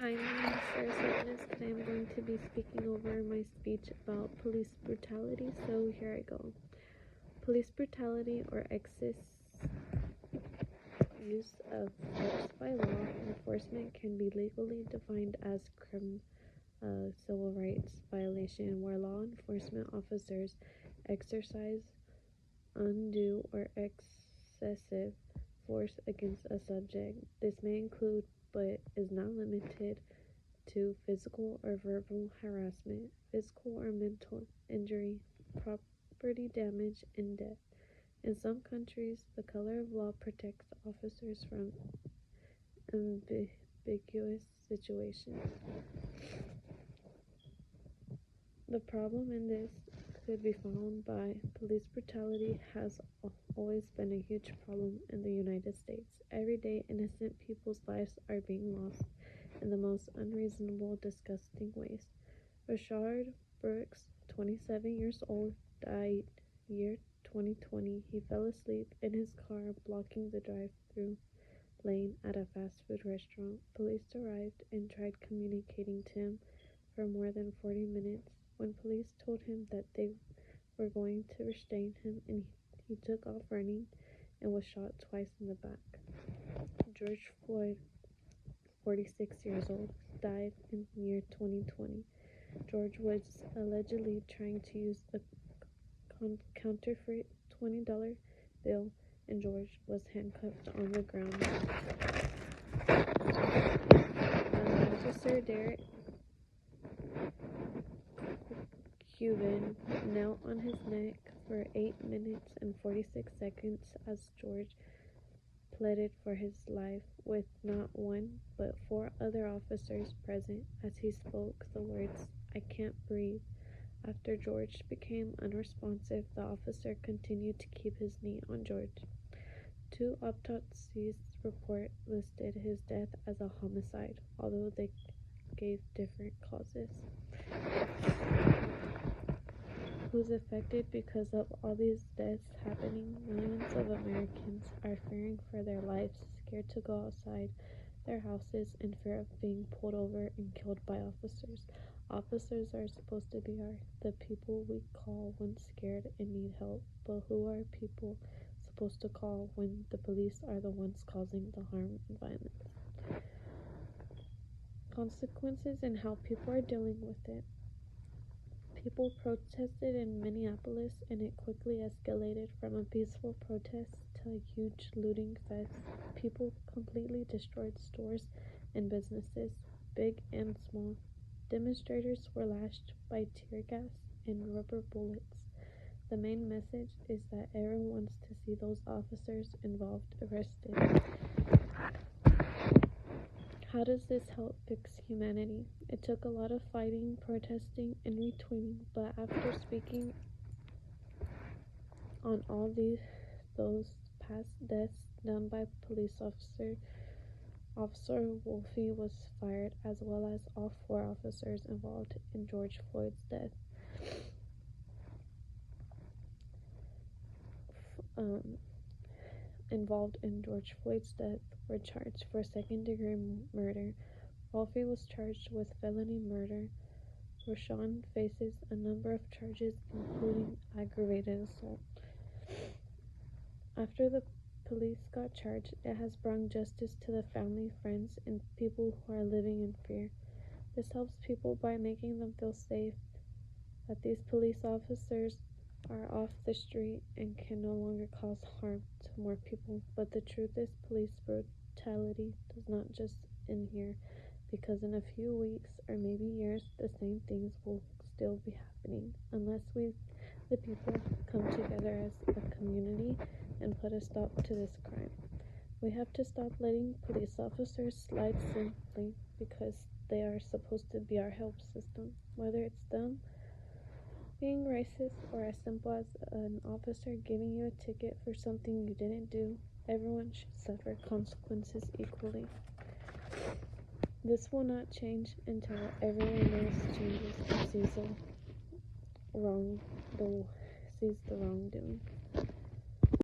Hi, my name is Sarah Salinas, and I'm going to be speaking over my speech about police brutality. So here I go. Police brutality or excess use of force by law enforcement can be legally defined as civil rights violation where law enforcement officers exercise undue or excessive force against a subject. This may include, but is not limited to, physical or verbal harassment, physical or mental injury, property damage, and death. In some countries, the color of law protects officers from ambiguous situations. The problem in this could be found by police brutality has always been a huge problem in the United States. Every day, innocent people's lives are being lost in the most unreasonable, disgusting ways. Rayshard Brooks, 27 years old, died year 2020. He fell asleep in his car blocking the drive-through lane at a fast food restaurant. Police arrived and tried communicating to him for more than 40 minutes. When police told him that they were going to restrain him, and he took off running and was shot twice in the back. George Floyd, 46 years old, died in year 2020. George was allegedly trying to use a counterfeit $20 bill, and George was handcuffed on the ground. Officer Derek Chauvin knelt on his neck for 8 minutes and 46 seconds as George pleaded for his life, with not one but 4 other officers present as he spoke the words, "I can't breathe." After George became unresponsive, the officer continued to keep his knee on George. 2 autopsies report listed his death as a homicide, although they gave different causes. Who's affected because of all these deaths happening? Millions of Americans are fearing for their lives, scared to go outside their houses in fear of being pulled over and killed by officers. Officers are supposed to be the people we call when scared and need help, but who are people supposed to call when the police are the ones causing the harm and violence? Consequences and how people are dealing with it. People protested in Minneapolis, and it quickly escalated from a peaceful protest to a huge looting fest. People completely destroyed stores and businesses, big and small. Demonstrators were lashed by tear gas and rubber bullets. The main message is that everyone wants to see those officers involved arrested. How does this help fix humanity? It took a lot of fighting, protesting, and retweeting, but after speaking on all those past deaths done by police officer Wolfe was fired, as well as all 4 officers involved in George Floyd's death. Were charged for second-degree murder. Wolfe was charged with felony murder. Rashawn faces a number of charges, including aggravated assault. After the police got charged, it has brought justice to the family, friends, and people who are living in fear. This helps people by making them feel safe, that these police officers are off the street and can no longer cause harm to more people. But the truth is, police brutality does not just end here, because in a few weeks or maybe years, the same things will still be happening unless we, the people, come together as a community and put a stop to this crime. We have to stop letting police officers slide simply because they are supposed to be our help system, whether it's them being racist or as simple as an officer giving you a ticket for something you didn't do. Everyone should suffer consequences equally. This will not change until everyone else changes and sees the wrongdoing.